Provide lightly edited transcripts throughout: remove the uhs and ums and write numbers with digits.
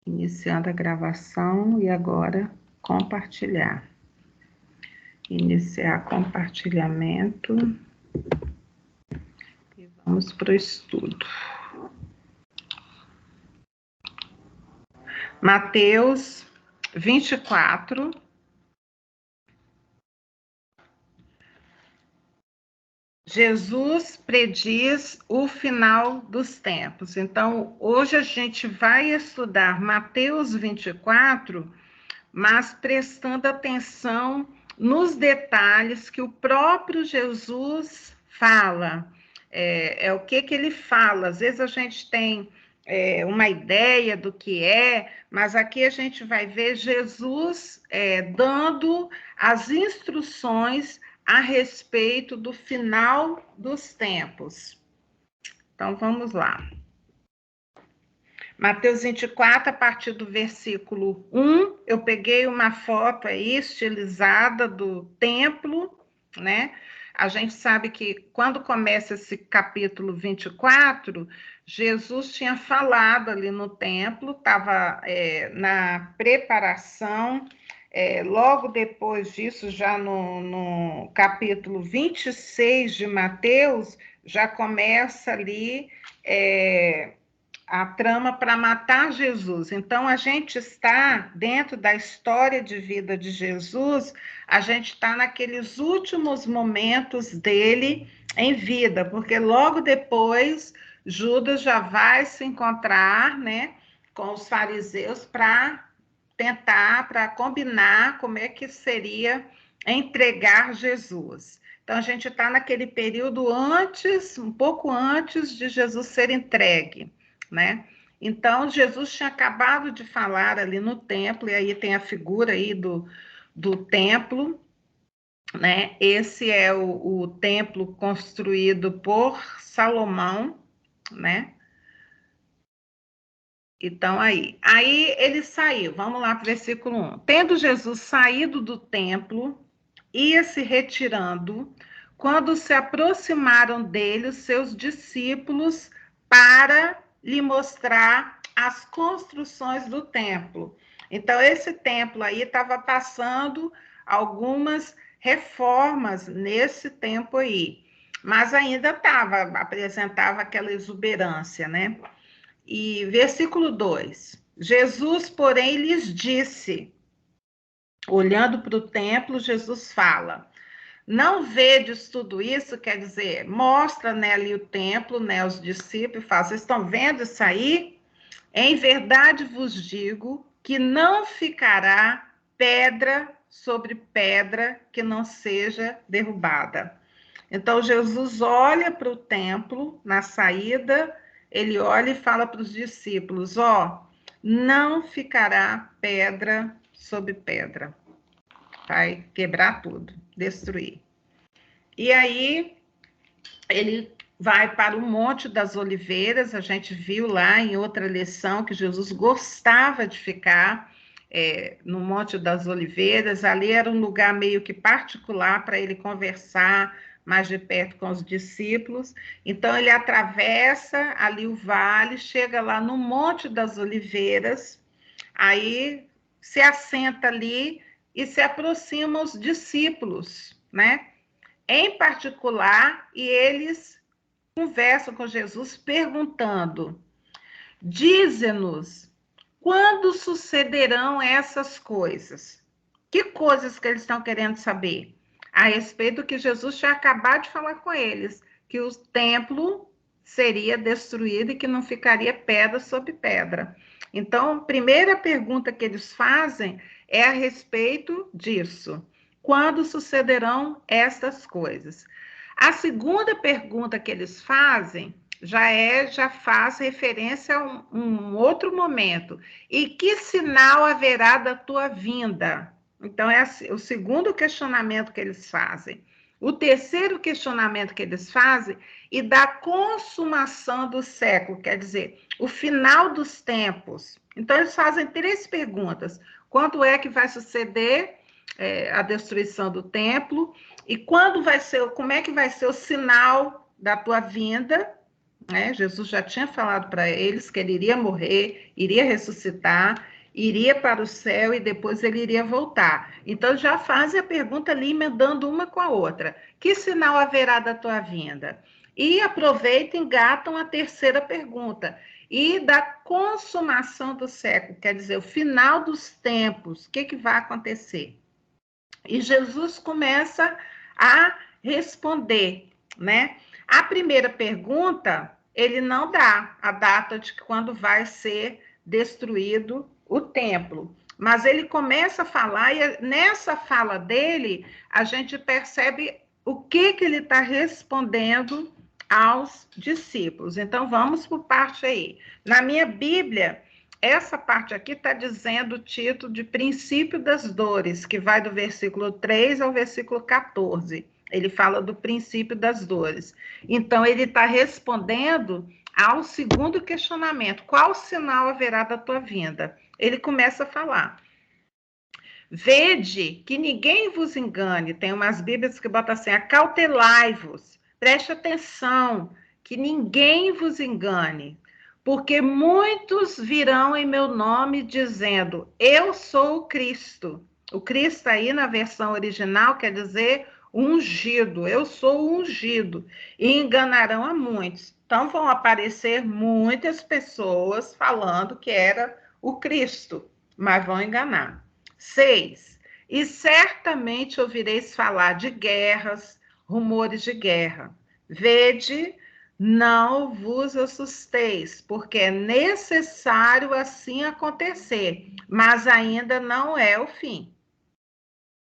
Iniciando a gravação e agora compartilhar. Iniciar compartilhamento e vamos para o estudo. Mateus 24. Jesus prediz o final dos tempos. Então, hoje a gente vai estudar Mateus 24, mas prestando atenção nos detalhes que o próprio Jesus fala. O que ele fala. Às vezes a gente tem uma ideia do que mas aqui a gente vai ver Jesus dando as instruções a respeito do final dos tempos. Então, vamos lá. Mateus 24, a partir do versículo 1, eu peguei uma foto aí estilizada do templo, né? A gente sabe que quando começa esse capítulo 24, Jesus tinha falado ali no templo, estava na preparação. Logo depois disso, já no capítulo 26 de Mateus, já começa ali a trama para matar Jesus. Então, a gente está dentro da história de vida de Jesus, a gente está naqueles últimos momentos dele em vida, porque logo depois Judas já vai se encontrar, né, com os fariseus para tentar, para combinar como é que seria entregar Jesus. Então, a gente está naquele período antes, um pouco antes de Jesus ser entregue, né? Então, Jesus tinha acabado de falar ali no templo, e aí tem a figura aí do templo, né? Esse é o templo construído por Salomão, né? Então, aí ele saiu, vamos lá para o versículo 1. Tendo Jesus saído do templo, ia se retirando, quando se aproximaram dele os seus discípulos para lhe mostrar as construções do templo. Então, esse templo aí estava passando algumas reformas nesse tempo aí, mas ainda apresentava aquela exuberância, né? E versículo 2: Jesus, porém, lhes disse, olhando para o templo, Jesus fala: não vedes tudo isso? Quer dizer, mostra, né, ali o templo, né, os discípulos, fala: vocês estão vendo isso aí? Em verdade vos digo que não ficará pedra sobre pedra que não seja derrubada. Então, Jesus olha para o templo, na saída, ele olha e fala para os discípulos: não ficará pedra sobre pedra. Vai quebrar tudo, destruir. E aí, ele vai para o Monte das Oliveiras. A gente viu lá em outra lição que Jesus gostava de ficar no Monte das Oliveiras. Ali era um lugar meio que particular para ele conversar mais de perto com os discípulos. Então, ele atravessa ali o vale, chega lá no Monte das Oliveiras, aí se assenta ali e se aproximam os discípulos, né? Em particular, e eles conversam com Jesus perguntando: dize-nos, quando sucederão essas coisas? Que coisas que eles estão querendo saber? A respeito do que Jesus tinha acabado de falar com eles, que o templo seria destruído e que não ficaria pedra sobre pedra. Então, a primeira pergunta que eles fazem é a respeito disso. Quando sucederão estas coisas? A segunda pergunta que eles fazem já faz referência a um outro momento. E que sinal haverá da tua vinda? Então, é o segundo questionamento que eles fazem. O terceiro questionamento que eles fazem e da consumação do século, quer dizer, o final dos tempos. Então, eles fazem três perguntas. Quando é que vai suceder a destruição do templo? E quando vai ser, como é que vai ser o sinal da tua vinda, né? Jesus já tinha falado para eles que ele iria morrer, iria ressuscitar, iria para o céu e depois ele iria voltar. Então já fazem a pergunta ali, emendando uma com a outra. Que sinal haverá da tua vinda? E aproveitam e engatam a terceira pergunta. E da consumação do século, quer dizer, o final dos tempos, o que vai acontecer? E Jesus começa a responder, né? A primeira pergunta, ele não dá a data de quando vai ser destruído o templo, mas ele começa a falar, e nessa fala dele, a gente percebe o que ele está respondendo aos discípulos. Então, vamos por parte aí. Na minha Bíblia, essa parte aqui está dizendo o título de Princípio das Dores, que vai do versículo 3 ao versículo 14. Ele fala do princípio das dores. Então, ele está respondendo ao segundo questionamento: qual sinal haverá da tua vinda? Ele começa a falar: vede que ninguém vos engane. Tem umas Bíblias que botam assim: acautelai-vos, preste atenção, que ninguém vos engane. Porque muitos virão em meu nome dizendo, eu sou o Cristo. O Cristo aí na versão original quer dizer ungido, eu sou o ungido. E enganarão a muitos. Então vão aparecer muitas pessoas falando que era o Cristo, mas vão enganar. 6. E certamente ouvireis falar de guerras, rumores de guerra. Vede, não vos assusteis, porque é necessário assim acontecer, mas ainda não é o fim.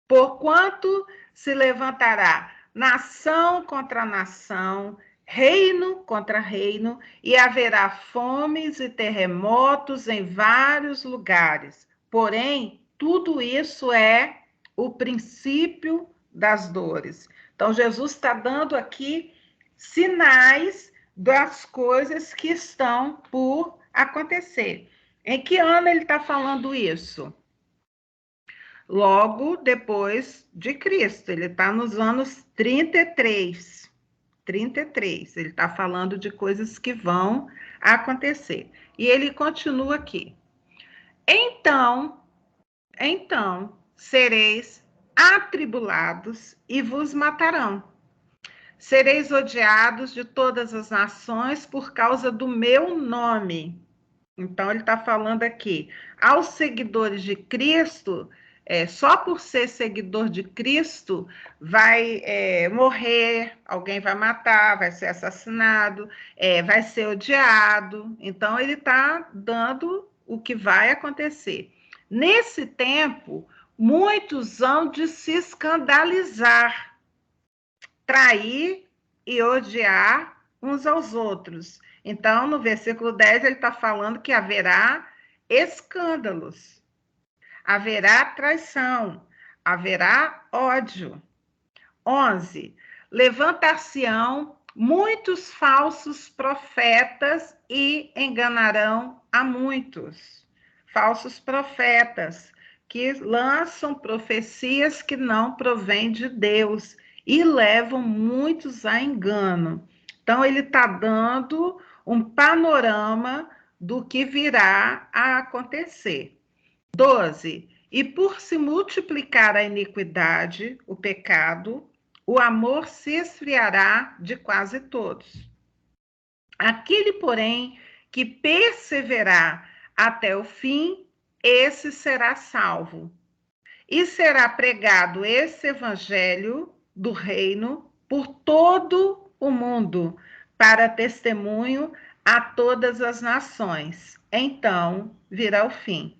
Porquanto se levantará nação contra nação, reino contra reino, e haverá fomes e terremotos em vários lugares. Porém, tudo isso é o princípio das dores. Então, Jesus está dando aqui sinais das coisas que estão por acontecer. Em que ano ele está falando isso? Logo depois de Cristo. Ele está nos anos 33. 33. Ele está falando de coisas que vão acontecer. E ele continua aqui. Então, sereis atribulados e vos matarão. Sereis odiados de todas as nações por causa do meu nome. Então, ele está falando aqui aos seguidores de Cristo, só por ser seguidor de Cristo, vai morrer, alguém vai matar, vai ser assassinado, vai ser odiado. Então, ele está dando o que vai acontecer. Nesse tempo, muitos hão de se escandalizar, trair e odiar uns aos outros. Então, no versículo 10, ele está falando que haverá escândalos, haverá traição, haverá ódio. 11. Levantar-se-ão muitos falsos profetas e enganarão a muitos. Falsos profetas que lançam profecias que não provêm de Deus e levam muitos a engano. Então, ele está dando um panorama do que virá a acontecer. 12. E por se multiplicar a iniquidade, o pecado, o amor se esfriará de quase todos. Aquele, porém, que perseverar até o fim, esse será salvo. E será pregado esse evangelho do reino por todo o mundo, para testemunho a todas as nações. Então virá o fim.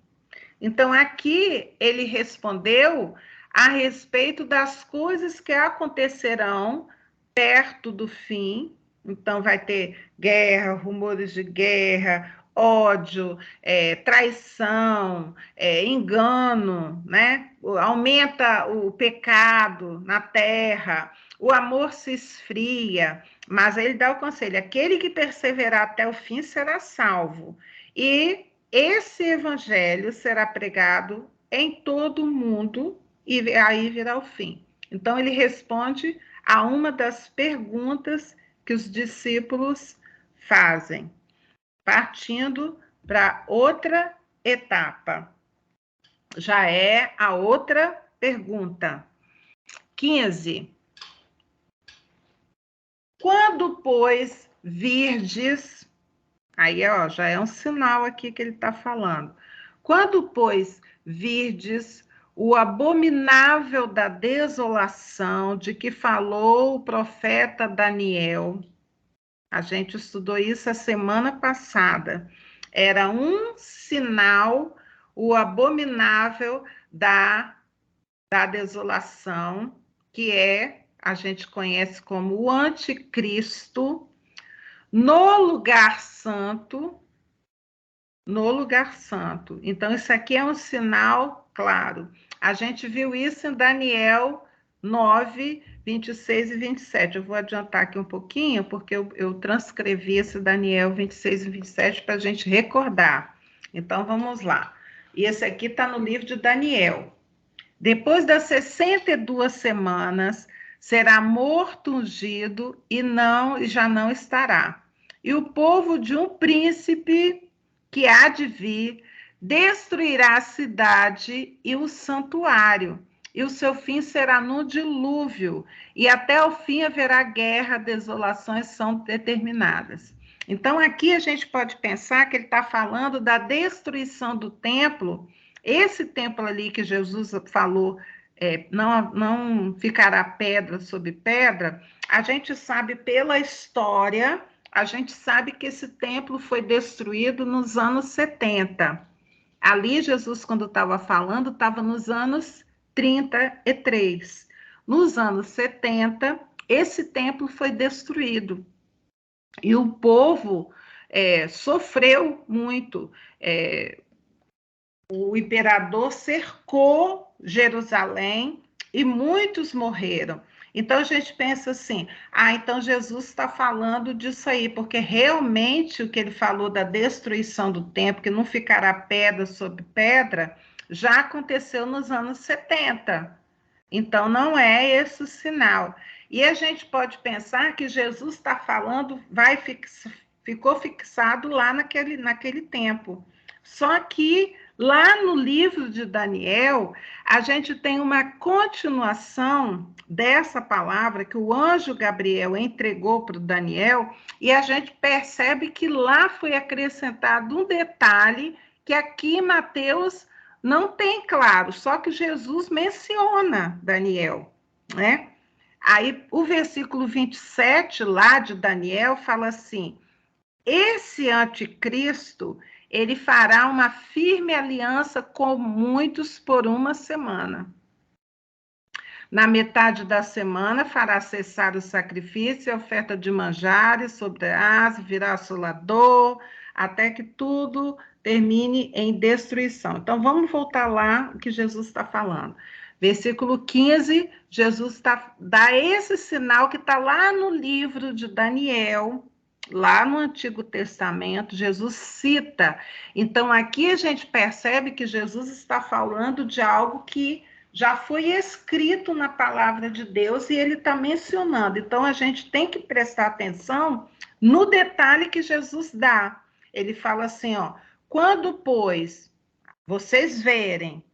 Então, aqui ele respondeu a respeito das coisas que acontecerão perto do fim. Então, vai ter guerra, rumores de guerra, ódio, traição, engano, né? Aumenta o pecado na terra, o amor se esfria, mas ele dá o conselho: aquele que perseverar até o fim será salvo. E esse evangelho será pregado em todo o mundo e aí virá o fim. Então, ele responde a uma das perguntas que os discípulos fazem? Partindo para outra etapa. Já é a outra pergunta. 15. Quando, pois, virdes... Aí, ó, já é um sinal aqui que ele está falando. Quando, pois, virdes o abominável da desolação de que falou o profeta Daniel, a gente estudou isso a semana passada, era um sinal, o abominável da desolação, que a gente conhece como o anticristo, no lugar santo, no lugar santo. Então, isso aqui é um sinal claro. A gente viu isso em Daniel 9, 26 e 27. Eu vou adiantar aqui um pouquinho, porque eu transcrevi esse Daniel 26 e 27 para a gente recordar. Então, vamos lá. E esse aqui está no livro de Daniel. Depois das 62 semanas, será morto ungido e já não estará. E o povo de um príncipe que há de vir destruirá a cidade e o santuário, e o seu fim será no dilúvio, e até o fim haverá guerra, desolações são determinadas. Então, aqui a gente pode pensar que ele está falando da destruição do templo. Esse templo ali que Jesus falou, não ficará pedra sobre pedra, a gente sabe pela história, a gente sabe que esse templo foi destruído nos anos 70. Ali, Jesus, quando estava falando, estava nos anos 33. Nos anos 70, esse templo foi destruído. E o povo sofreu muito. O imperador cercou Jerusalém e muitos morreram. Então a gente pensa assim, então Jesus está falando disso aí, porque realmente o que ele falou da destruição do templo, que não ficará pedra sobre pedra, já aconteceu nos anos 70. Então não é esse o sinal. E a gente pode pensar que Jesus está falando, ficou fixado lá naquele tempo. Só que lá no livro de Daniel, a gente tem uma continuação dessa palavra que o anjo Gabriel entregou para o Daniel, e a gente percebe que lá foi acrescentado um detalhe que aqui Mateus não tem claro, só que Jesus menciona Daniel, né? Aí o versículo 27 lá de Daniel fala assim: esse anticristo, ele fará uma firme aliança com muitos por uma semana. Na metade da semana, fará cessar o sacrifício e a oferta de manjares sobre a asa, virá assolador, até que tudo termine em destruição. Então, vamos voltar lá o que Jesus está falando. Versículo 15, Jesus dá esse sinal que está lá no livro de Daniel, lá no Antigo Testamento, Jesus cita. Então, aqui a gente percebe que Jesus está falando de algo que já foi escrito na palavra de Deus e ele está mencionando. Então, a gente tem que prestar atenção no detalhe que Jesus dá. Ele fala assim, ó, quando, pois, vocês verem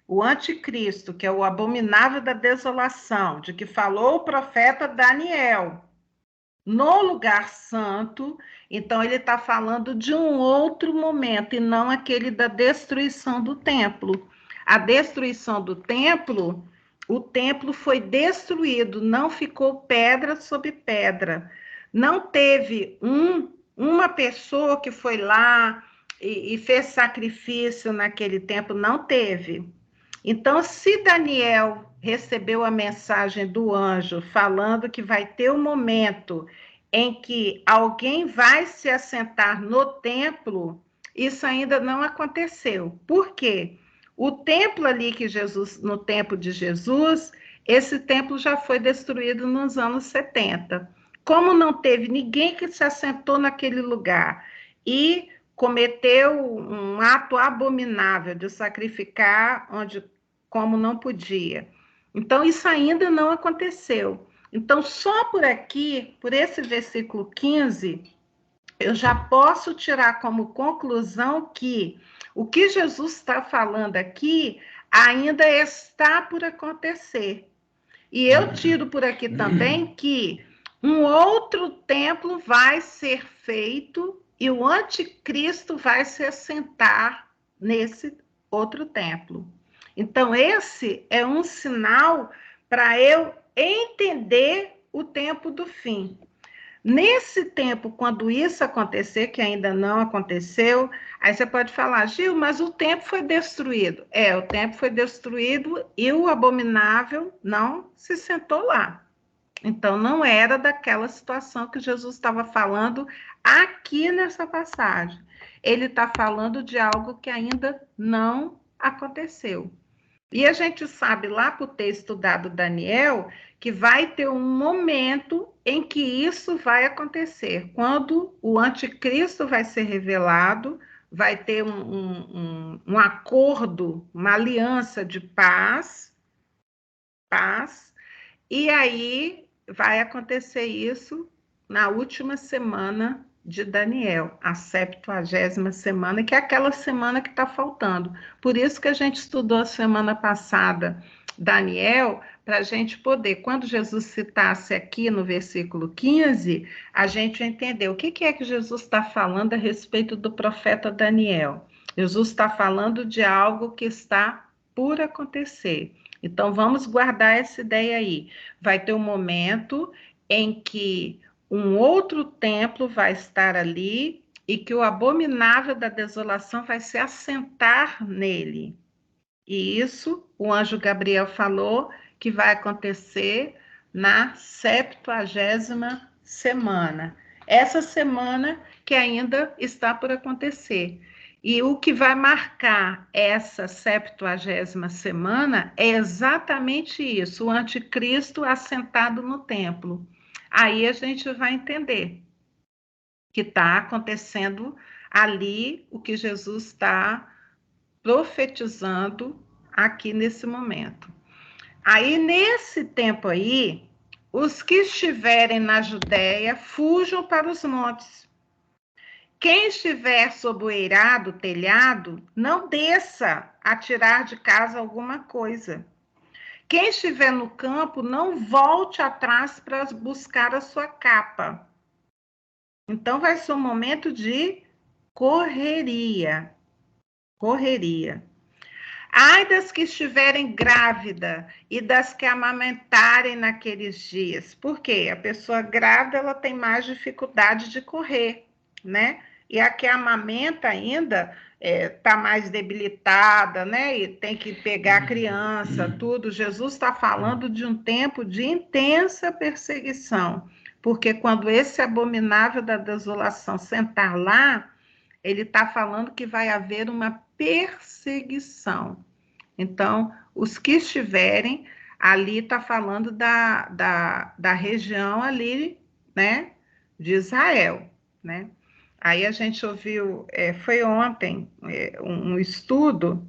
o anticristo, que é o abominável da desolação, de que falou o profeta Daniel, no lugar santo, então ele está falando de um outro momento, e não aquele da destruição do templo. A destruição do templo, o templo foi destruído, não ficou pedra sobre pedra. Não teve uma pessoa que foi lá e fez sacrifício naquele templo, não teve. Então, se Daniel recebeu a mensagem do anjo falando que vai ter um momento em que alguém vai se assentar no templo, isso ainda não aconteceu. Por quê? O templo ali que Jesus, no tempo de Jesus, esse templo já foi destruído nos anos 70. Como não teve ninguém que se assentou naquele lugar e cometeu um ato abominável de sacrificar como não podia. Então, isso ainda não aconteceu. Então, só por aqui, por esse versículo 15, eu já posso tirar como conclusão que o que Jesus está falando aqui ainda está por acontecer. E eu tiro por aqui também que um outro templo vai ser feito e o anticristo vai se assentar nesse outro templo. Então, esse é um sinal para eu entender o tempo do fim. Nesse tempo, quando isso acontecer, que ainda não aconteceu, aí você pode falar, Gil, mas o templo foi destruído. O templo foi destruído e o abominável não se sentou lá. Então, não era daquela situação que Jesus estava falando aqui nessa passagem. Ele está falando de algo que ainda não aconteceu. E a gente sabe lá para o ter estudado Daniel que vai ter um momento em que isso vai acontecer, quando o anticristo vai ser revelado, vai ter um acordo, uma aliança de paz, e aí vai acontecer isso na última semana de Daniel, a 70ª semana, que é aquela semana que está faltando. Por isso que a gente estudou a semana passada Daniel, para a gente poder, quando Jesus citasse aqui no versículo 15, a gente entender o que é que Jesus está falando a respeito do profeta Daniel. Jesus está falando de algo que está por acontecer. Então, vamos guardar essa ideia aí. Vai ter um momento em que um outro templo vai estar ali e que o abominável da desolação vai se assentar nele. E isso o anjo Gabriel falou que vai acontecer na 70ª semana. Essa semana que ainda está por acontecer. E o que vai marcar essa 70ª semana é exatamente isso, o anticristo assentado no templo. Aí a gente vai entender que está acontecendo ali o que Jesus está profetizando aqui nesse momento. Aí, nesse tempo aí, os que estiverem na Judéia, fujam para os montes. Quem estiver sob o eirado, telhado, não desça a tirar de casa alguma coisa. Quem estiver no campo, não volte atrás para buscar a sua capa. Então, vai ser um momento de correria. Correria. Ai das que estiverem grávida e das que amamentarem naqueles dias. Por quê? A pessoa grávida ela tem mais dificuldade de correr, né? E a que amamenta ainda está mais debilitada, né? E tem que pegar a criança, tudo. Jesus está falando de um tempo de intensa perseguição, porque quando esse abominável da desolação sentar lá, ele está falando que vai haver uma perseguição. Então, os que estiverem ali, está falando da região ali, né, de Israel, né? Aí a gente ouviu, foi ontem, um estudo,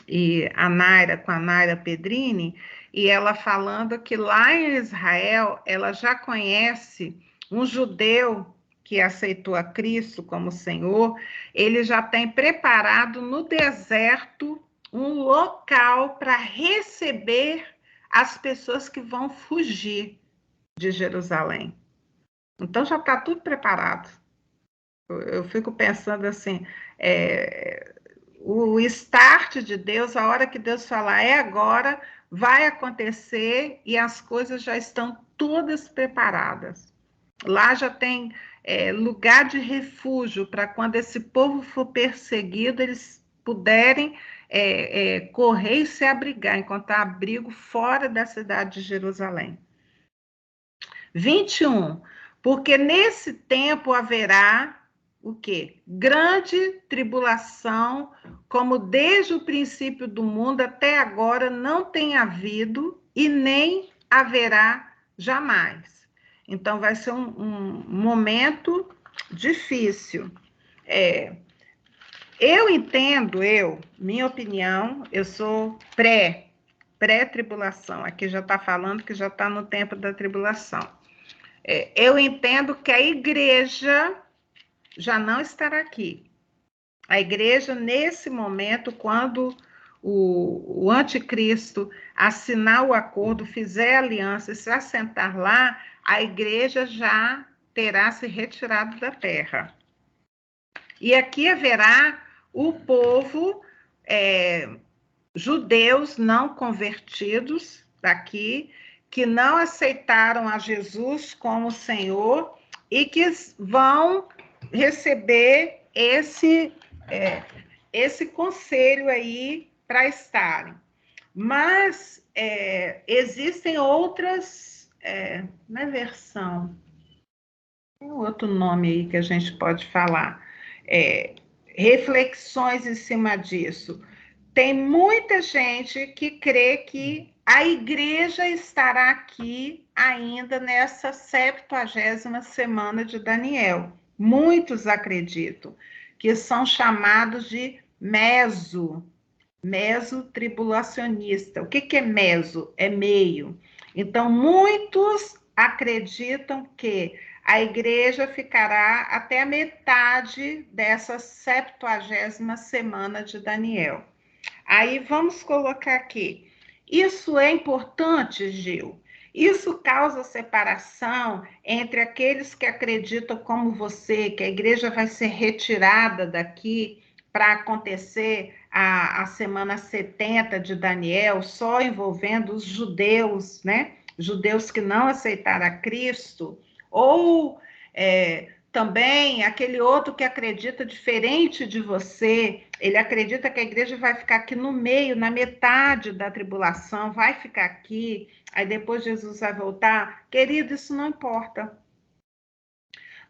e com a Naira Pedrini, e ela falando que lá em Israel, ela já conhece um judeu que aceitou a Cristo como Senhor, ele já tem preparado no deserto um local para receber as pessoas que vão fugir de Jerusalém. Então já está tudo preparado. Eu fico pensando assim, o start de Deus, a hora que Deus falar é agora, vai acontecer e as coisas já estão todas preparadas. Lá já tem lugar de refúgio para quando esse povo for perseguido, eles puderem correr e se abrigar, encontrar abrigo fora da cidade de Jerusalém. 21. Porque nesse tempo haverá o quê? Grande tribulação, como desde o princípio do mundo até agora não tem havido e nem haverá jamais. Então, vai ser um momento difícil. Eu entendo, minha opinião, eu sou pré-tribulação. Aqui já está falando que já está no tempo da tribulação. Eu entendo que a igreja já não estará aqui. A igreja, nesse momento, quando o anticristo assinar o acordo, fizer a aliança e se assentar lá, a igreja já terá se retirado da terra. E aqui haverá o povo, judeus não convertidos daqui, que não aceitaram a Jesus como Senhor e que vão receber esse conselho aí para estarem. Mas existem outras, na versão, tem outro nome aí que a gente pode falar, reflexões em cima disso. Tem muita gente que crê que a igreja estará aqui ainda nessa 70ª semana de Daniel. Muitos acreditam que são chamados de meso-tribulacionista. O que é meso? É meio. Então, muitos acreditam que a igreja ficará até a metade dessa 70ª semana de Daniel. Aí vamos colocar aqui. Isso é importante, Gil? Isso causa separação entre aqueles que acreditam como você, que a igreja vai ser retirada daqui para acontecer a semana 70 de Daniel, só envolvendo os judeus, né? Judeus que não aceitaram a Cristo, ou também aquele outro que acredita diferente de você, ele acredita que a igreja vai ficar aqui no meio, na metade da tribulação, vai ficar aqui, aí depois Jesus vai voltar. Querido, isso não importa.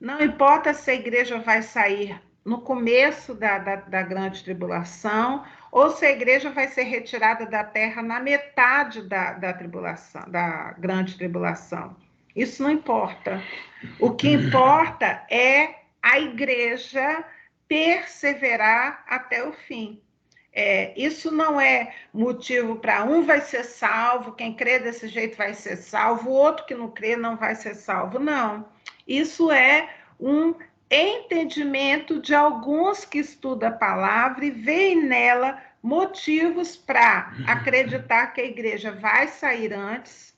Não importa se a igreja vai sair no começo da grande tribulação, ou se a igreja vai ser retirada da terra na metade da tribulação, da grande tribulação. Isso não importa. O que importa é a igreja perseverar até o fim. Isso não é motivo para um vai ser salvo, quem crê desse jeito vai ser salvo, o outro que não crê não vai ser salvo. Não. Isso é um entendimento de alguns que estudam a palavra e veem nela motivos para acreditar que a igreja vai sair antes.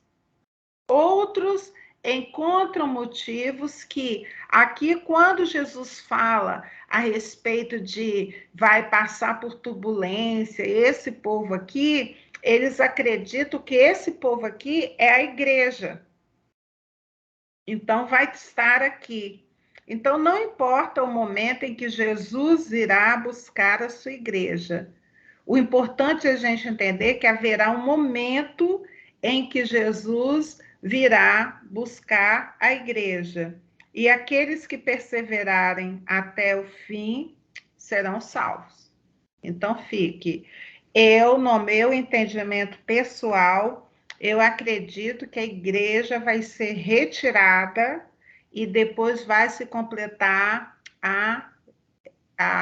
Outros encontram motivos que, aqui, quando Jesus fala a respeito de vai passar por turbulência, esse povo aqui, eles acreditam que esse povo aqui é a igreja. Então, vai estar aqui. Então, não importa o momento em que Jesus irá buscar a sua igreja. O importante é a gente entender que haverá um momento em que Jesus virá buscar a igreja. E aqueles que perseverarem até o fim serão salvos. Então, fique. Eu, no meu entendimento pessoal, eu acredito que a igreja vai ser retirada e depois vai se completar a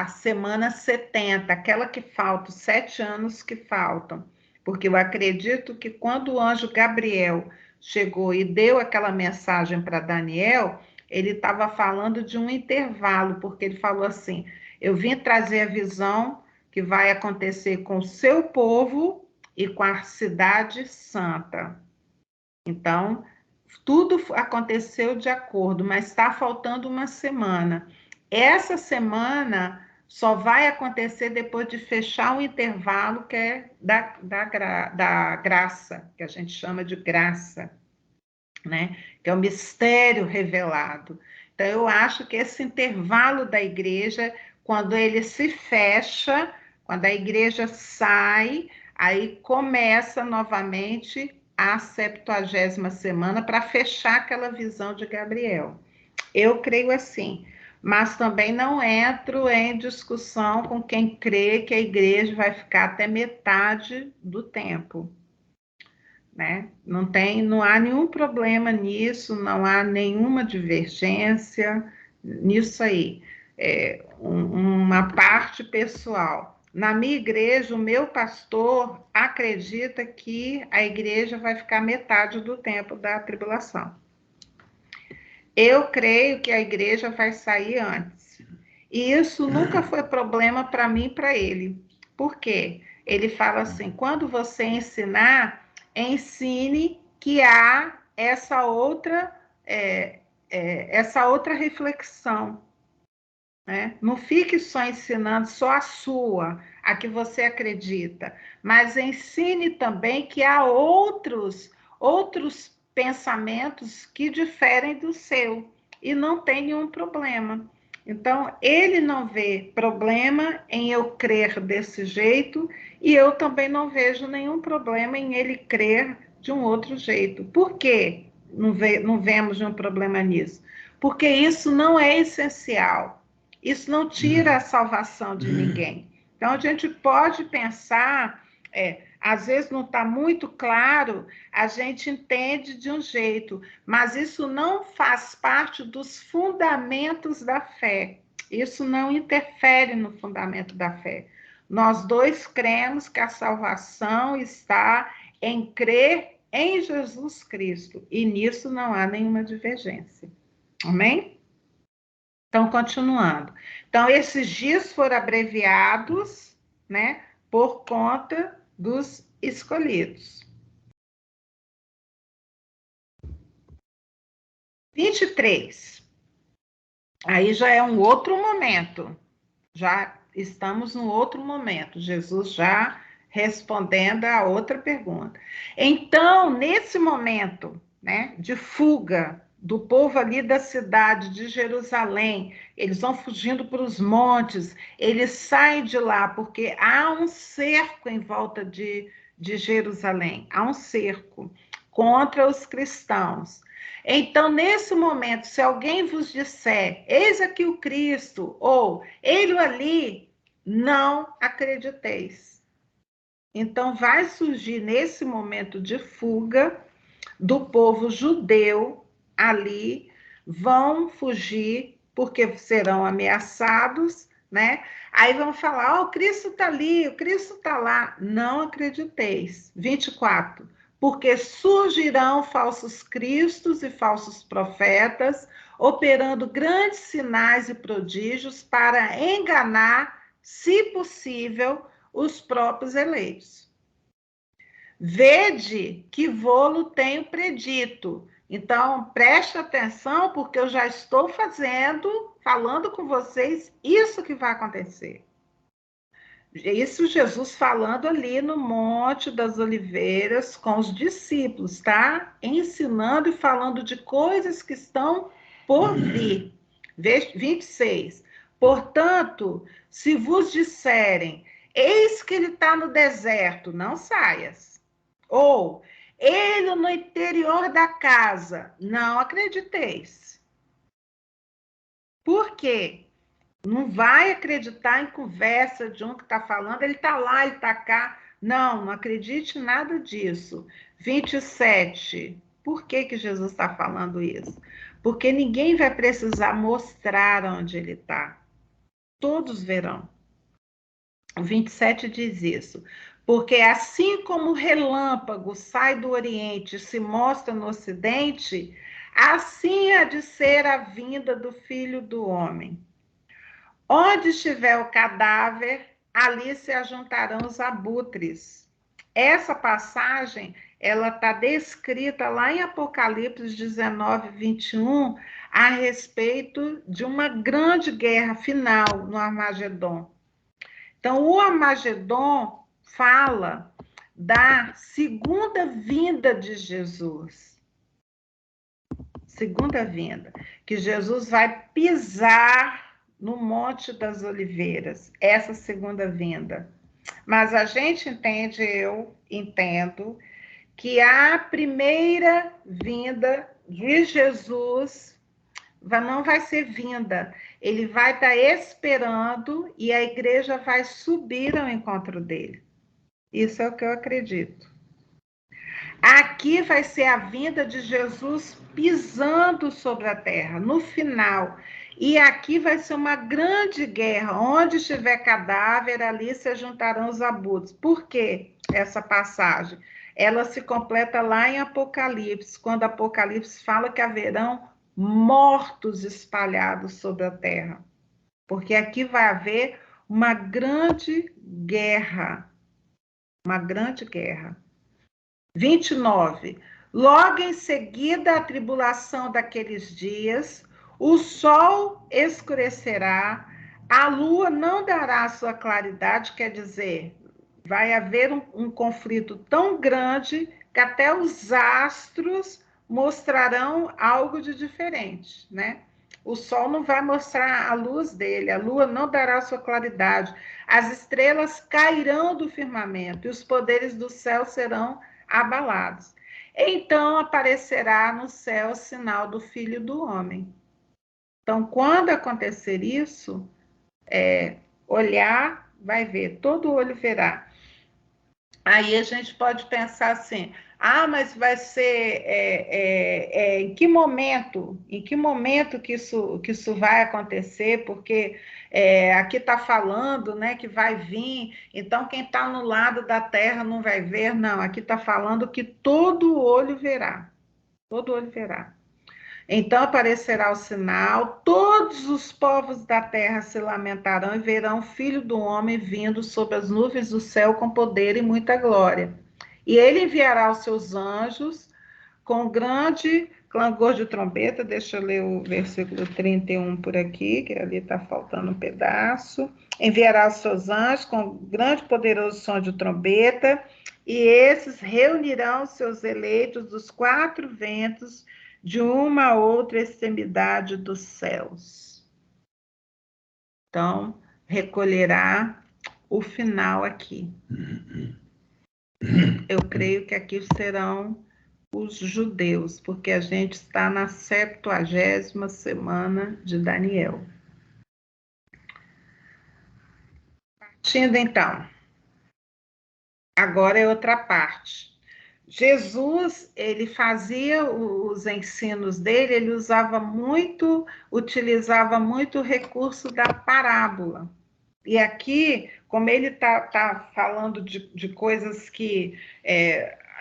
semana 70, aquela que falta, os 7 anos que faltam. Porque eu acredito que quando o anjo Gabriel chegou e deu aquela mensagem para Daniel, ele estava falando de um intervalo, porque ele falou assim: eu vim trazer a visão que vai acontecer com o seu povo e com a cidade santa. Então, tudo aconteceu de acordo, mas está faltando uma semana. Essa semana só vai acontecer depois de fechar o intervalo que é da graça, que a gente chama de graça, né? Que é o mistério revelado. Então, eu acho que esse intervalo da igreja, quando ele se fecha, quando a igreja sai, aí começa novamente a 70ª semana para fechar aquela visão de Gabriel. Eu creio assim, mas também não entro em discussão com quem crê que a igreja vai ficar até metade do tempo, né? Não há nenhum problema nisso, não há nenhuma divergência nisso aí. Uma parte pessoal. Na minha igreja, o meu pastor acredita que a igreja vai ficar metade do tempo da tribulação. Eu creio que a igreja vai sair antes. E isso nunca foi problema para mim e para ele. Por quê? Ele fala assim: quando você ensinar, ensine que há essa outra reflexão, né? Não fique só ensinando só a sua, a que você acredita, mas ensine também que há outros pensamentos que diferem do seu e não tem nenhum problema. Então, ele não vê problema em eu crer desse jeito e eu também não vejo nenhum problema em ele crer de um outro jeito. Por quê? Não vemos nenhum problema nisso? Porque isso não é essencial. Isso não tira a salvação de ninguém. Então, a gente pode pensar, às vezes não está muito claro, a gente entende de um jeito, mas isso não faz parte dos fundamentos da fé. Isso não interfere no fundamento da fé. Nós dois cremos que a salvação está em crer em Jesus Cristo, e nisso não há nenhuma divergência. Amém? Então, continuando. Então, esses dias foram abreviados, né, por conta dos escolhidos. 23. Aí já é um outro momento. Já estamos no outro momento. Jesus já respondendo a outra pergunta. Então, nesse momento, né, de fuga do povo ali da cidade de Jerusalém, eles vão fugindo para os montes, eles saem de lá, porque há um cerco em volta de Jerusalém, há um cerco contra os cristãos. Então, nesse momento, se alguém vos disser, eis aqui o Cristo, ou ele ali, não acrediteis. Então, vai surgir nesse momento de fuga do povo judeu ali, vão fugir porque serão ameaçados, né? Aí vão falar: oh, o Cristo está ali, o Cristo está lá. Não acrediteis. 24. Porque surgirão falsos cristos e falsos profetas, operando grandes sinais e prodígios para enganar, se possível, os próprios eleitos. Vede que vô-lo tenho predito. Então, preste atenção, porque eu já estou falando com vocês, isso que vai acontecer. Isso Jesus falando ali no Monte das Oliveiras com os discípulos, tá? Ensinando e falando de coisas que estão por vir. 26. Portanto, se vos disserem, eis que ele está no deserto, não saias. Ou, ele no interior da casa, não acrediteis. Por quê? Não vai acreditar em conversa de um que está falando, ele está lá, ele está cá. Não acredite em nada disso. 27. Por que Jesus está falando isso? Porque ninguém vai precisar mostrar onde ele está. Todos verão. O 27 diz isso. Porque assim como o relâmpago sai do Oriente e se mostra no Ocidente, assim há de ser a vinda do Filho do Homem. Onde estiver o cadáver, ali se ajuntarão os abutres. Essa passagem, ela está descrita lá em Apocalipse 19, 21, a respeito de uma grande guerra final no Armagedon. Então, o Armagedon fala da segunda vinda de Jesus. Segunda vinda, que Jesus vai pisar no Monte das Oliveiras, essa segunda vinda. Mas a gente entende, eu entendo, que a primeira vinda de Jesus não vai ser vinda. Ele vai estar esperando e a igreja vai subir ao encontro dele. Isso é o que eu acredito. Aqui vai ser a vinda de Jesus pisando sobre a terra, no final. E aqui vai ser uma grande guerra. Onde estiver cadáver, ali se juntarão os abutres. Por que essa passagem? Ela se completa lá em Apocalipse, quando Apocalipse fala que haverão mortos espalhados sobre a terra. porque aqui vai haver uma grande guerra. Uma grande guerra. 29. Logo em seguida a tribulação daqueles dias, o sol escurecerá, a lua não dará sua claridade, quer dizer, vai haver um conflito tão grande que até os astros mostrarão algo de diferente, né? O sol não vai mostrar a luz dele, a lua não dará sua claridade, as estrelas cairão do firmamento e os poderes do céu serão abalados. Então aparecerá no céu o sinal do Filho do Homem. Então, quando acontecer isso, olhar, vai ver, todo olho verá. Aí a gente pode pensar assim, mas vai ser em que momento? Em que momento que isso vai acontecer? Porque aqui está falando, né, que vai vir, então quem está no lado da terra não vai ver, não, aqui está falando que todo olho verá, todo olho verá. Então aparecerá o sinal, todos os povos da terra se lamentarão e verão o Filho do Homem vindo sobre as nuvens do céu com poder e muita glória. E ele enviará os seus anjos com grande clangor de trombeta. Deixa eu ler o versículo 31 por aqui, que ali está faltando um pedaço. Enviará os seus anjos com grande e poderoso som de trombeta, e esses reunirão os seus eleitos dos quatro ventos de uma a outra extremidade dos céus. Então, recolherá o final aqui. Eu creio que aqui serão os judeus, porque a gente está na 70ª semana de Daniel. Partindo então, agora é outra parte. Jesus, ele fazia os ensinos dele, ele utilizava muito o recurso da parábola. E aqui, como ele tá falando de coisas que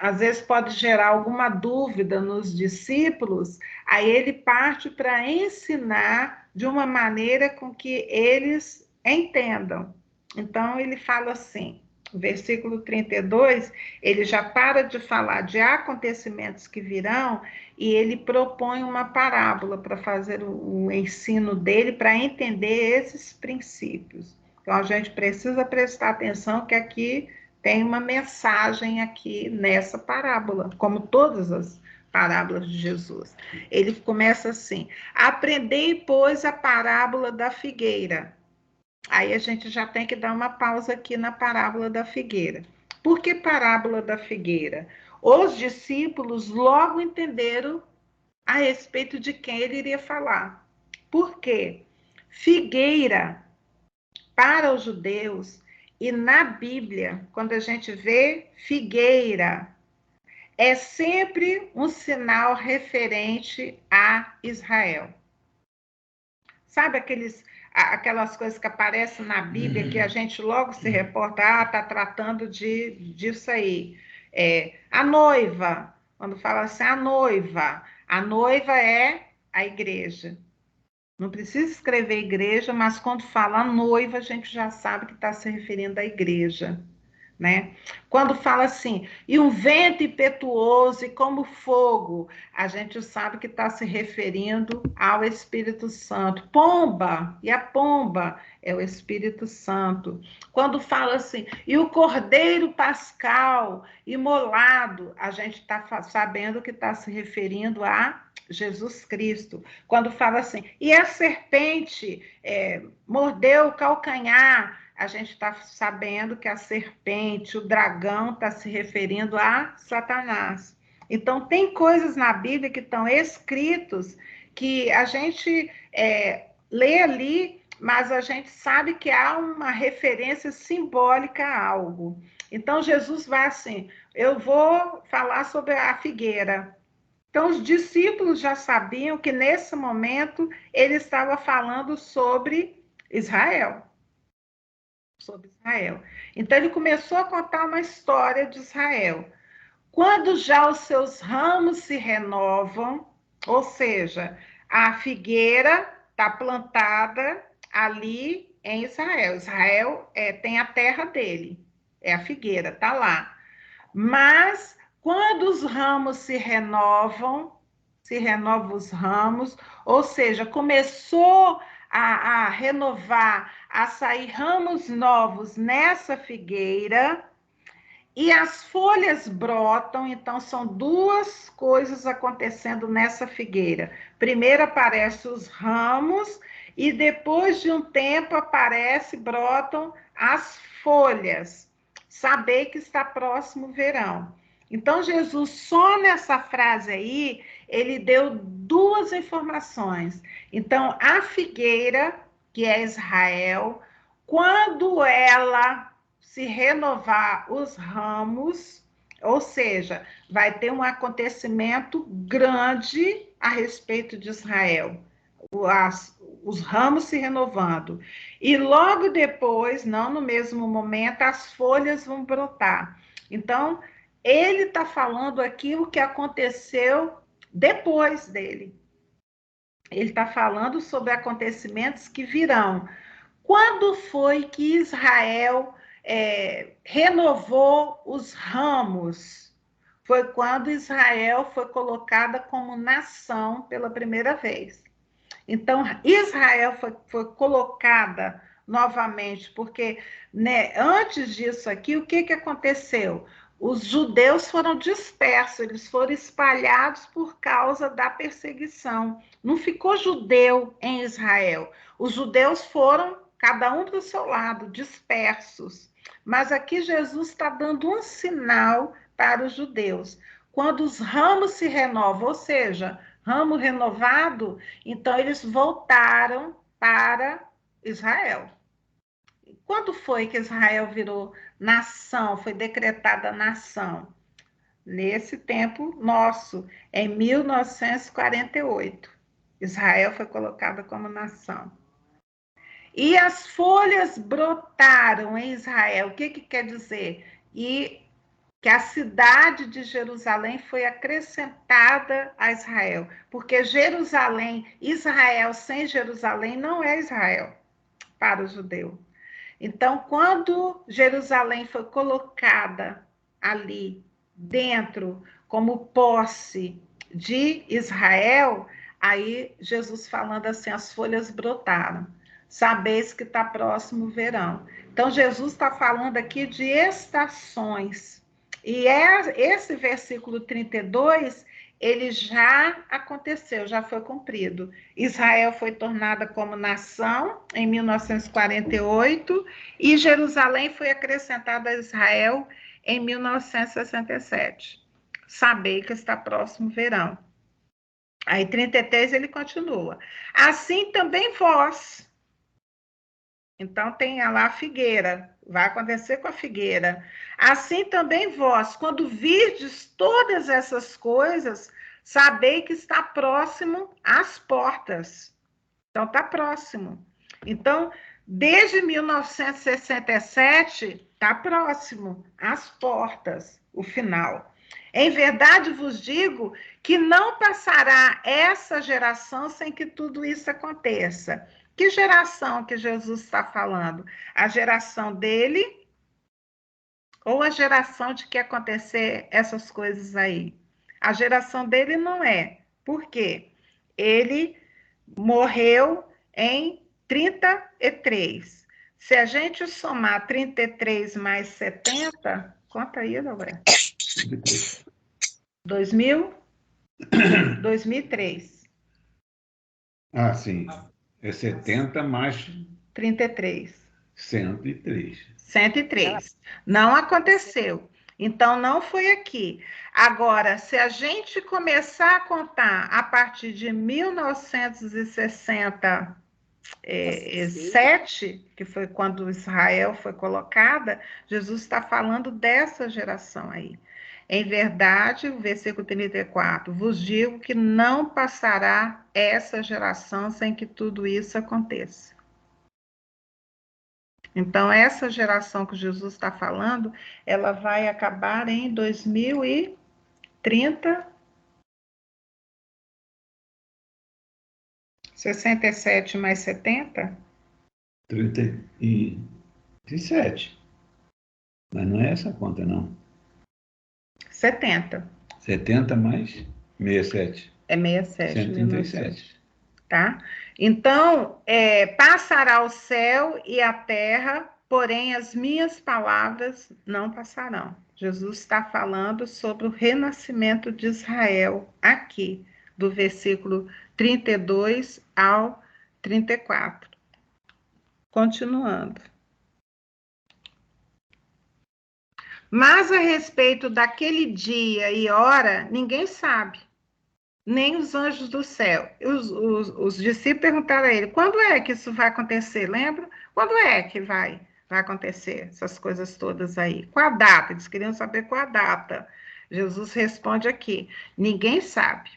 às vezes pode gerar alguma dúvida nos discípulos, aí ele parte para ensinar de uma maneira com que eles entendam. Então, ele fala assim, versículo 32, ele já para de falar de acontecimentos que virão e ele propõe uma parábola para fazer o ensino dele, para entender esses princípios. Então, a gente precisa prestar atenção que aqui tem uma mensagem aqui nessa parábola, como todas as parábolas de Jesus. Ele começa assim, aprendei, pois, a parábola da figueira. Aí a gente já tem que dar uma pausa aqui na parábola da figueira. Por que parábola da figueira? Os discípulos logo entenderam a respeito de quem ele iria falar. Por quê? Figueira, para os judeus, e na Bíblia, quando a gente vê figueira, é sempre um sinal referente a Israel. Sabe aquelas coisas que aparecem na Bíblia que a gente logo se reporta, está tratando disso aí. A noiva, quando fala assim, a noiva é a igreja. Não precisa escrever igreja, mas quando fala noiva, a gente já sabe que está se referindo à igreja, né? Quando fala assim, e um vento impetuoso e como fogo, a gente sabe que está se referindo ao Espírito Santo. Pomba, e a pomba é o Espírito Santo. Quando fala assim, e o cordeiro pascal imolado, a gente está sabendo que está se referindo a Jesus Cristo. Quando fala assim, e a serpente mordeu o calcanhar, a gente está sabendo que a serpente, o dragão, está se referindo a Satanás. Então, tem coisas na Bíblia que estão escritos que a gente lê ali, mas a gente sabe que há uma referência simbólica a algo. Então, Jesus vai assim, eu vou falar sobre a figueira. Então, os discípulos já sabiam que, nesse momento, ele estava falando sobre Israel. Sobre Israel. Então, ele começou a contar uma história de Israel. Quando já os seus ramos se renovam, ou seja, a figueira está plantada, ali em Israel. Israel tem a terra dele, é a figueira, está lá. Mas quando os ramos se renovam os ramos, ou seja, começou a renovar, a sair ramos novos nessa figueira, e as folhas brotam, então são duas coisas acontecendo nessa figueira. Primeiro aparecem os ramos e depois de um tempo brotam as folhas. Saber que está próximo o verão. Então Jesus só nessa frase aí, ele deu duas informações. Então a figueira, que é Israel, quando ela se renovar os ramos, ou seja, vai ter um acontecimento grande a respeito de Israel, os ramos se renovando. E logo depois, não no mesmo momento, as folhas vão brotar. Então, ele está falando aqui o que aconteceu depois dele. Ele está falando sobre acontecimentos que virão. Quando foi que Israel renovou os ramos? Foi quando Israel foi colocada como nação pela primeira vez. Então, Israel foi colocada novamente, porque antes disso aqui, o que aconteceu? Os judeus foram dispersos, eles foram espalhados por causa da perseguição. Não ficou judeu em Israel. Os judeus foram, cada um para o seu lado, dispersos. Mas aqui Jesus está dando um sinal para os judeus. Quando os ramos se renovam, ou seja, ramo renovado, então eles voltaram para Israel. Quando foi que Israel virou nação, foi decretada nação? Nesse tempo nosso, em 1948. Israel foi colocada como nação. E as folhas brotaram em Israel. O que quer dizer? E que a cidade de Jerusalém foi acrescentada a Israel, porque Jerusalém, Israel sem Jerusalém não é Israel para o judeu. Então, quando Jerusalém foi colocada ali dentro como posse de Israel, aí Jesus falando assim, as folhas brotaram. Sabeis que está próximo o verão. Então, Jesus está falando aqui de estações. E esse versículo 32, ele já aconteceu, já foi cumprido. Israel foi tornada como nação em 1948 e Jerusalém foi acrescentada a Israel em 1967. Sabei que está próximo o verão. Aí 33 ele continua. Assim também vós. Então tem lá a figueira, vai acontecer com a figueira. Assim também vós, quando virdes todas essas coisas, sabei que está próximo às portas. Então está próximo. Então, desde 1967, está próximo às portas, o final. Em verdade vos digo que não passará essa geração sem que tudo isso aconteça. Que geração que Jesus está falando? A geração dele ou a geração de que acontecer essas coisas aí? A geração dele não é. Por quê? Ele morreu em 33. Se a gente somar 33 mais 70, conta aí, Roberto. 2000? 2003. Ah, sim. É 70 mais 33. 103. 103. Não aconteceu. Então, não foi aqui. Agora, se a gente começar a contar a partir de 1967, que foi quando Israel foi colocada, Jesus está falando dessa geração aí. Em verdade, o versículo 34, vos digo que não passará essa geração sem que tudo isso aconteça. Então, essa geração que Jesus está falando, ela vai acabar em 2030, 67 mais 70, 37. Mas não é essa a conta, não. 70. 70 mais 67. É 67, 137. tá? Então, passará o céu e a terra, porém as minhas palavras não passarão. Jesus está falando sobre o renascimento de Israel aqui, do versículo 32 ao 34. Continuando. Mas a respeito daquele dia e hora, ninguém sabe, nem os anjos do céu. Os discípulos perguntaram a ele, quando é que isso vai acontecer? Lembra? Quando é que vai acontecer essas coisas todas aí? Qual a data? Eles queriam saber qual a data. Jesus responde aqui, ninguém sabe,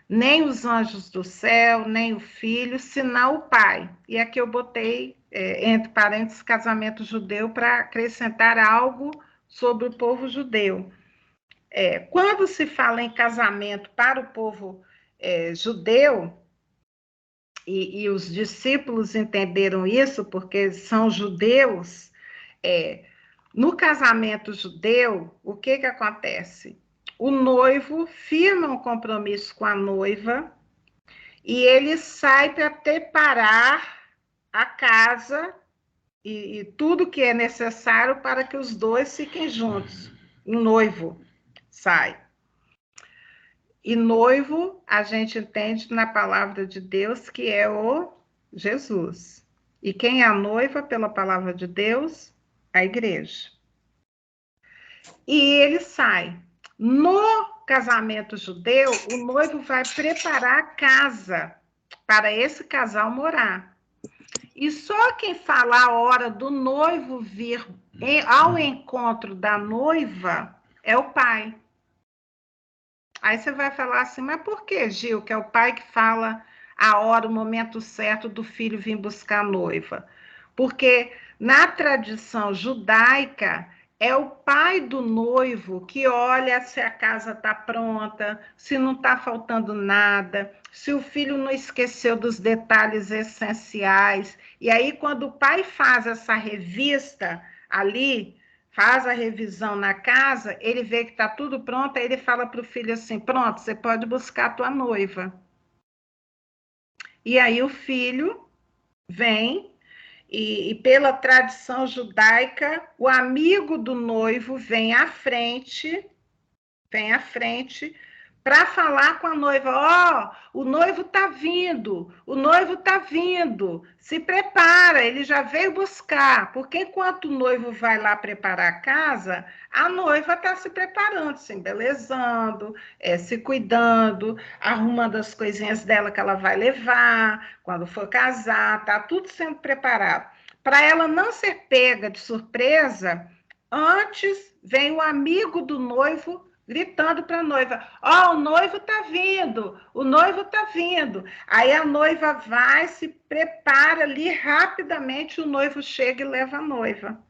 nem os anjos do céu, nem o filho, senão o pai. E aqui eu botei, entre parênteses, casamento judeu, para acrescentar algo sobre o povo judeu. Quando se fala em casamento para o povo judeu, e os discípulos entenderam isso, porque são judeus, no casamento judeu, o que acontece? O noivo firma um compromisso com a noiva e ele sai para preparar a casa e tudo que é necessário para que os dois fiquem juntos. O noivo sai. E noivo, a gente entende na palavra de Deus que é o Jesus. E quem é a noiva pela palavra de Deus? A igreja. E ele sai. No casamento judeu, o noivo vai preparar a casa para esse casal morar. E só quem fala a hora do noivo vir ao encontro da noiva é o pai. Aí você vai falar assim, mas por que, Gil, que é o pai que fala a hora, o momento certo do filho vir buscar a noiva? Porque na tradição judaica, é o pai do noivo que olha se a casa está pronta, se não está faltando nada, se o filho não esqueceu dos detalhes essenciais. E aí, quando o pai faz essa revista ali, faz a revisão na casa, ele vê que está tudo pronto, aí ele fala para o filho assim, pronto, você pode buscar a tua noiva. E aí o filho vem, e pela tradição judaica, o amigo do noivo vem à frente para falar com a noiva, o noivo está vindo, se prepara, ele já veio buscar, porque enquanto o noivo vai lá preparar a casa, a noiva está se preparando, se embelezando, se cuidando, arrumando as coisinhas dela que ela vai levar, quando for casar, está tudo sendo preparado. Para ela não ser pega de surpresa, antes vem o amigo do noivo gritando para a noiva, o noivo está vindo, o noivo está vindo. Aí a noiva vai, se prepara ali rapidamente, o noivo chega e leva a noiva.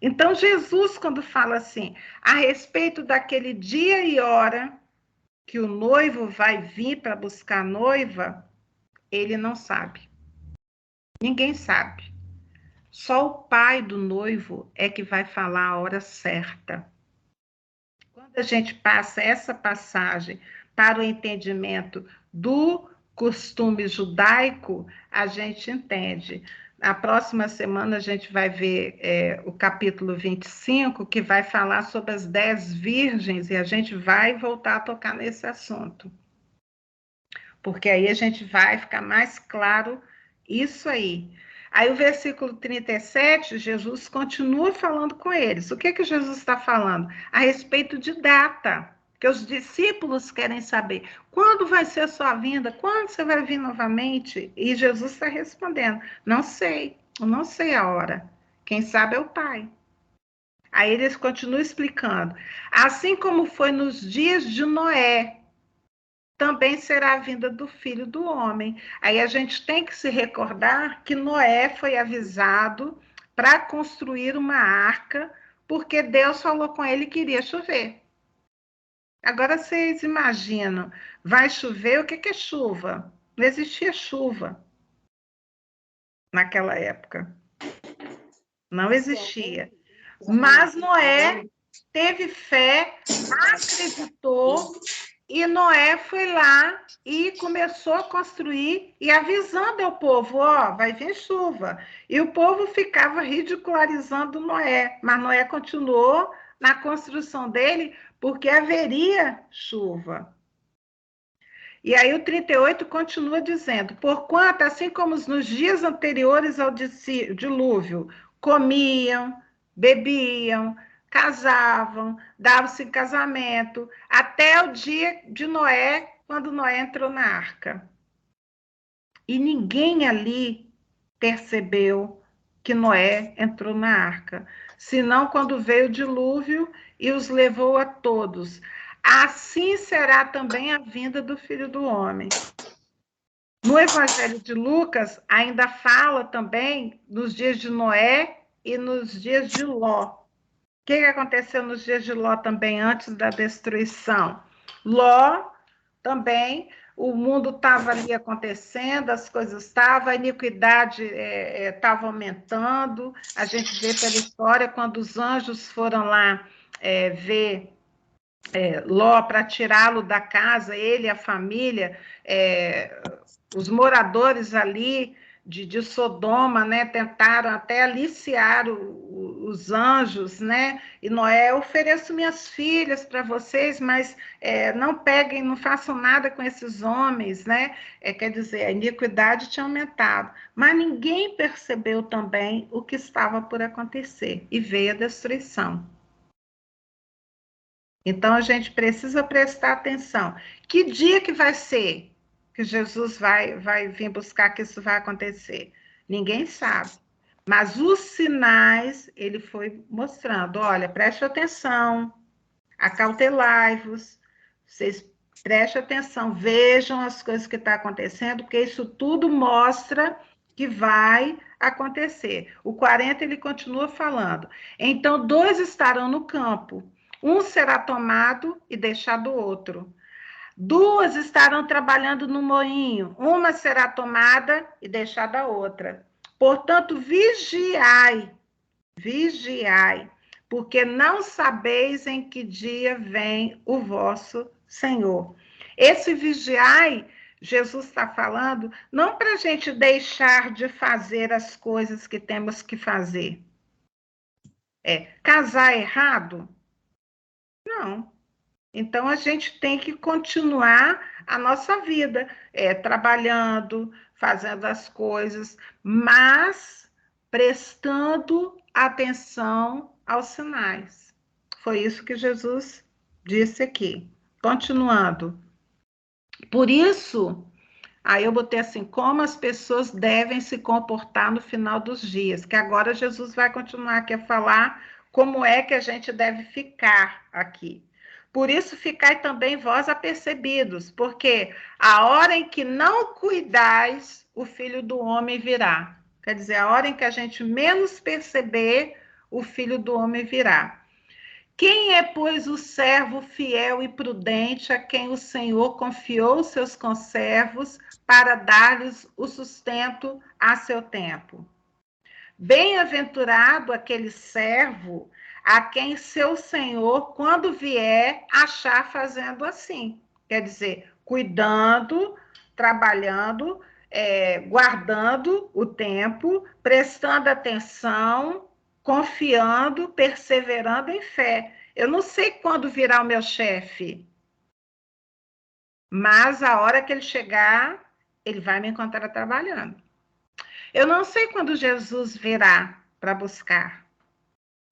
Então Jesus, quando fala assim, a respeito daquele dia e hora que o noivo vai vir para buscar a noiva, ele não sabe. Ninguém sabe. Só o pai do noivo é que vai falar a hora certa. Quando a gente passa essa passagem para o entendimento do costume judaico, a gente entende. Na próxima semana a gente vai ver o capítulo 25, que vai falar sobre as 10 virgens, e a gente vai voltar a tocar nesse assunto. Porque aí a gente vai ficar mais claro isso aí. Aí o versículo 37, Jesus continua falando com eles. O que Jesus está falando? A respeito de data, que os discípulos querem saber. Quando vai ser a sua vinda? Quando você vai vir novamente? E Jesus está respondendo, não sei, eu não sei a hora. Quem sabe é o Pai. Aí eles continuam explicando. Assim como foi nos dias de Noé, também será a vinda do Filho do Homem. Aí a gente tem que se recordar que Noé foi avisado para construir uma arca, porque Deus falou com ele que iria chover. Agora vocês imaginam, vai chover, o que é chuva? Não existia chuva. naquela época. Não existia. Mas Noé teve fé, acreditou, e Noé foi lá e começou a construir e avisando ao povo, ó, vai vir chuva. E o povo ficava ridicularizando Noé, mas Noé continuou na construção dele porque haveria chuva. E aí o 38 continua dizendo, porquanto, assim como nos dias anteriores ao dilúvio, comiam, bebiam, casavam, davam-se em casamento, até o dia de Noé, quando Noé entrou na arca. E ninguém ali percebeu que Noé entrou na arca, senão quando veio o dilúvio e os levou a todos. Assim será também a vinda do Filho do Homem. No Evangelho de Lucas, ainda fala também nos dias de Noé e nos dias de Ló. O que aconteceu nos dias de Ló também, antes da destruição? Ló também, o mundo estava ali acontecendo, as coisas estavam, a iniquidade estava aumentando. A gente vê pela história, quando os anjos foram lá ver Ló para tirá-lo da casa, ele e a família, os moradores ali de Sodoma, né, tentaram até aliciar os anjos, né? E Noé, ofereço minhas filhas para vocês, mas não peguem, não façam nada com esses homens, né? Quer dizer, a iniquidade tinha aumentado, mas ninguém percebeu também o que estava por acontecer e veio a destruição. Então, a gente precisa prestar atenção. Que dia que vai ser que Jesus vai vir buscar que isso vai acontecer? Ninguém sabe. Mas os sinais, ele foi mostrando. Olha, preste atenção, acautelai-vos, vocês prestem atenção, vejam as coisas que estão acontecendo, porque isso tudo mostra que vai acontecer. O 40, ele continua falando. Então, 2 estarão no campo, um será tomado e deixado outro. 2 estarão trabalhando no moinho, uma será tomada e deixada a outra. Portanto, vigiai, porque não sabeis em que dia vem o vosso Senhor. Esse vigiai, Jesus está falando, não para a gente deixar de fazer as coisas que temos que fazer. Casar errado? Não. Então, a gente tem que continuar a nossa vida, trabalhando, fazendo as coisas, mas prestando atenção aos sinais. Foi isso que Jesus disse aqui. Continuando. Por isso, aí eu botei assim, como as pessoas devem se comportar no final dos dias, que agora Jesus vai continuar aqui a falar como é que a gente deve ficar aqui. Por isso, ficai também vós apercebidos, porque a hora em que não cuidais, o Filho do Homem virá. Quer dizer, a hora em que a gente menos perceber, o Filho do Homem virá. Quem é, pois, o servo fiel e prudente a quem o Senhor confiou seus conservos para dar-lhes o sustento a seu tempo? Bem-aventurado aquele servo a quem seu Senhor, quando vier, achar fazendo assim. Quer dizer, cuidando, trabalhando, guardando o tempo, prestando atenção, confiando, perseverando em fé. Eu não sei quando virá o meu chefe, mas a hora que ele chegar, ele vai me encontrar trabalhando. Eu não sei quando Jesus virá para buscar.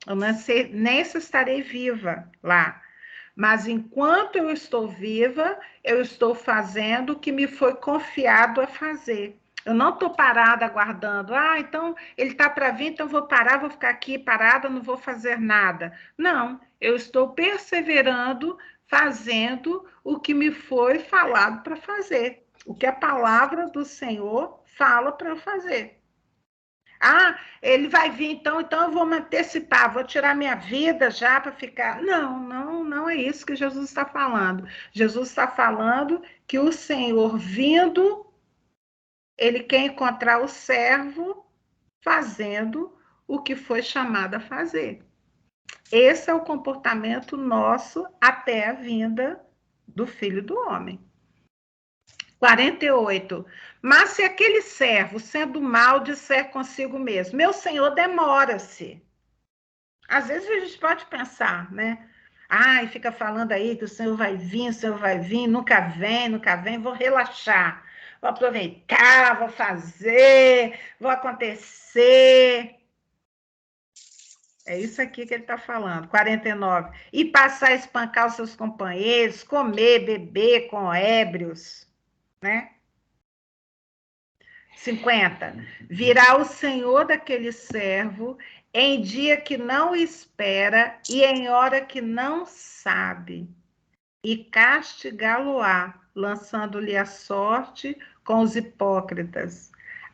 Eu não sei nem se estarei viva lá. Mas enquanto eu estou viva, eu estou fazendo o que me foi confiado a fazer. Eu não estou parada aguardando. Então ele está para vir, então eu vou parar, vou ficar aqui parada, não vou fazer nada. Não, eu estou perseverando, fazendo o que me foi falado para fazer. O que a palavra do Senhor fala para eu fazer. Ele vai vir, então eu vou me antecipar, vou tirar minha vida já para ficar. Não é isso que Jesus está falando. Jesus está falando que o Senhor vindo, ele quer encontrar o servo fazendo o que foi chamado a fazer. Esse é o comportamento nosso até a vinda do Filho do Homem. 48. Mas se aquele servo, sendo mau, disser consigo mesmo, meu senhor demora-se. Às vezes a gente pode pensar, né? Ai, fica falando aí que o senhor vai vir, nunca vem, vou relaxar, vou aproveitar, vou fazer, vou acontecer. É isso aqui que ele está falando. 49. E passar a espancar os seus companheiros, comer, beber com ébrios, né? 50. Virá o senhor daquele servo em dia que não espera e em hora que não sabe, e castigá-lo-á, lançando-lhe a sorte com os hipócritas.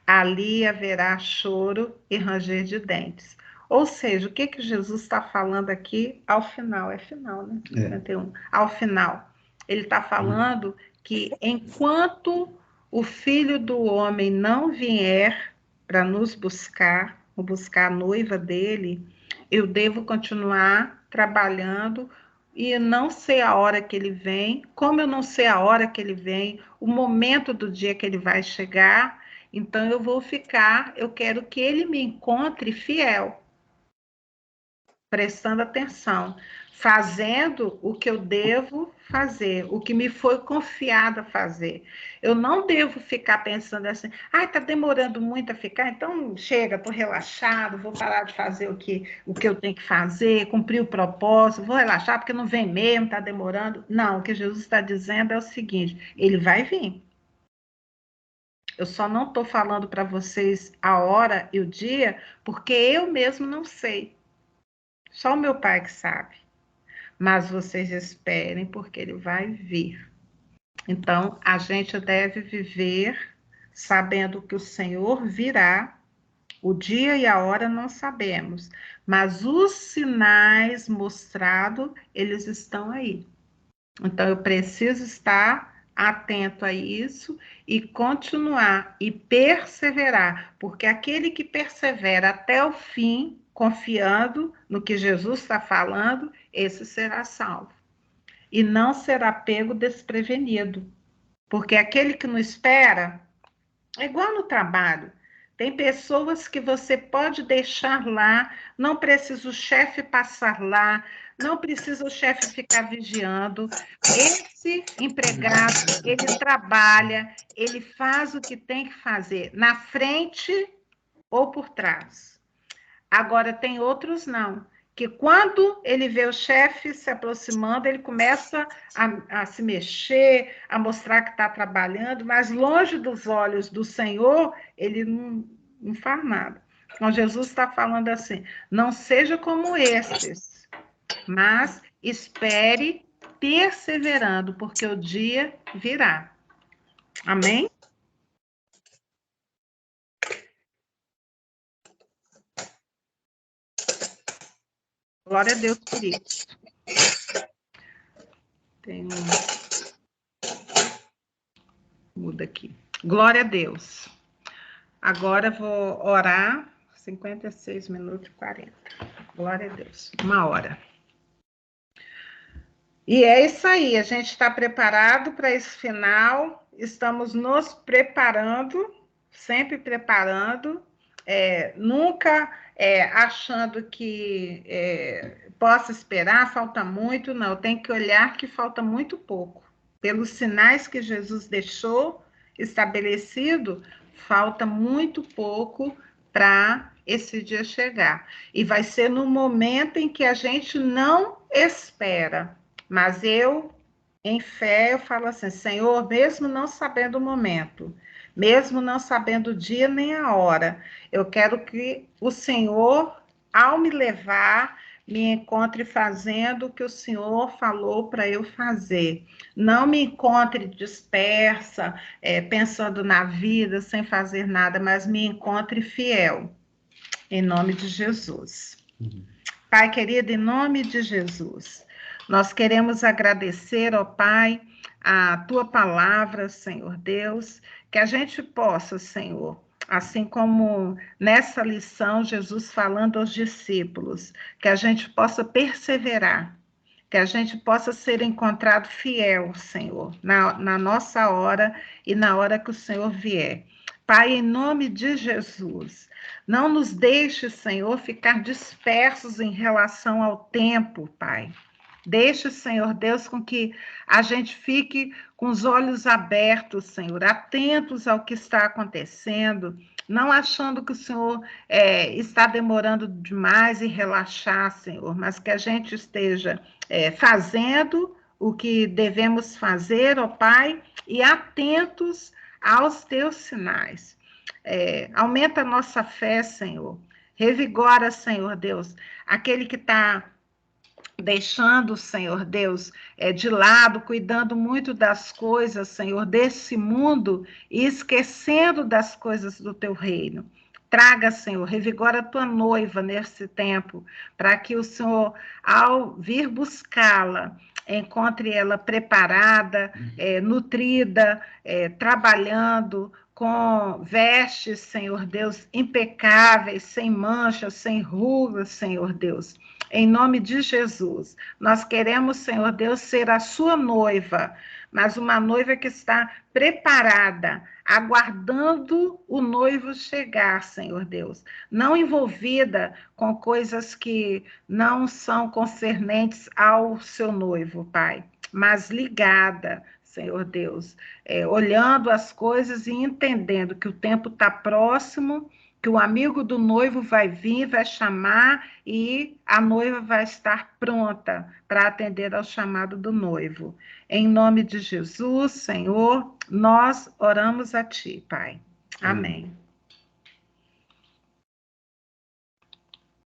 Ali haverá choro e ranger de dentes. Ou seja, o que Jesus está falando aqui ao final? É final, né? 51. Ao final. Ele está falando que enquanto o Filho do Homem não vier para nos buscar, ou buscar a noiva dele, eu devo continuar trabalhando e não sei a hora que ele vem, como eu não sei a hora que ele vem, o momento do dia que ele vai chegar, então eu quero que ele me encontre fiel, prestando atenção, fazendo o que eu devo fazer, o que me foi confiado a fazer. Eu não devo ficar pensando assim, está demorando muito a ficar, então chega, estou relaxado, vou parar de fazer o que eu tenho que fazer, cumprir o propósito, vou relaxar porque não vem mesmo, está demorando. Não, o que Jesus está dizendo é o seguinte, ele vai vir. Eu só não estou falando para vocês a hora e o dia, porque eu mesmo não sei. Só o meu Pai que sabe. Mas vocês esperem, porque ele vai vir. Então, a gente deve viver sabendo que o Senhor virá. O dia e a hora não sabemos, mas os sinais mostrados, eles estão aí. Então, eu preciso estar atento a isso e continuar e perseverar, porque aquele que persevera até o fim, confiando no que Jesus está falando, esse será salvo. E não será pego desprevenido, porque aquele que não espera, é igual no trabalho. Tem pessoas que você pode deixar lá, não precisa o chefe passar lá, não precisa o chefe ficar vigiando. Esse empregado, ele trabalha, ele faz o que tem que fazer, na frente ou por trás. Agora, tem outros não, que quando ele vê o chefe se aproximando, ele começa a se mexer, a mostrar que está trabalhando, mas longe dos olhos do Senhor, ele não faz nada. Então, Jesus está falando assim, não seja como estes, mas espere perseverando, porque o dia virá. Amém? Glória a Deus por isso. Tem muda aqui. Glória a Deus. Agora vou orar 56 minutos e 40. Glória a Deus. 1 hora. E é isso aí. A gente está preparado para esse final. Estamos nos preparando, sempre preparando. Nunca achando que possa esperar, falta muito. Não, tem que olhar que falta muito pouco. Pelos sinais que Jesus deixou estabelecido, falta muito pouco para esse dia chegar. E vai ser no momento em que a gente não espera. Mas eu, em fé, eu falo assim, Senhor, mesmo não sabendo o momento, mesmo não sabendo o dia nem a hora, eu quero que o Senhor, ao me levar, me encontre fazendo o que o Senhor falou para eu fazer. Não me encontre dispersa, pensando na vida, sem fazer nada, mas me encontre fiel. Em nome de Jesus. Pai querido, em nome de Jesus, nós queremos agradecer, ó Pai, a Tua palavra, Senhor Deus, que a gente possa, Senhor, Assim como nessa lição, Jesus falando aos discípulos, que a gente possa perseverar, que a gente possa ser encontrado fiel, Senhor, na nossa hora e na hora que o Senhor vier. Pai, em nome de Jesus, não nos deixe, Senhor, ficar dispersos em relação ao tempo, Pai. Deixe, Senhor Deus, com que a gente fique com os olhos abertos, Senhor, atentos ao que está acontecendo, não achando que o Senhor está demorando demais e relaxar, Senhor, mas que a gente esteja fazendo o que devemos fazer, ó Pai, e atentos aos teus sinais. Aumenta a nossa fé, Senhor. Revigora, Senhor Deus, aquele que está deixando, Senhor Deus, de lado, cuidando muito das coisas, Senhor, desse mundo e esquecendo das coisas do teu reino. Traga, Senhor, revigora a tua noiva nesse tempo, para que o Senhor, ao vir buscá-la, encontre ela preparada, nutrida, trabalhando, com vestes, Senhor Deus, impecáveis, sem manchas, sem rugas, Senhor Deus. Em nome de Jesus, nós queremos, Senhor Deus, ser a sua noiva, mas uma noiva que está preparada, aguardando o noivo chegar, Senhor Deus, não envolvida com coisas que não são concernentes ao seu noivo, Pai, mas ligada, Senhor Deus, olhando as coisas e entendendo que o tempo está próximo, que o amigo do noivo vai vir, vai chamar e a noiva vai estar pronta para atender ao chamado do noivo. Em nome de Jesus, Senhor, nós oramos a Ti, Pai. Amém.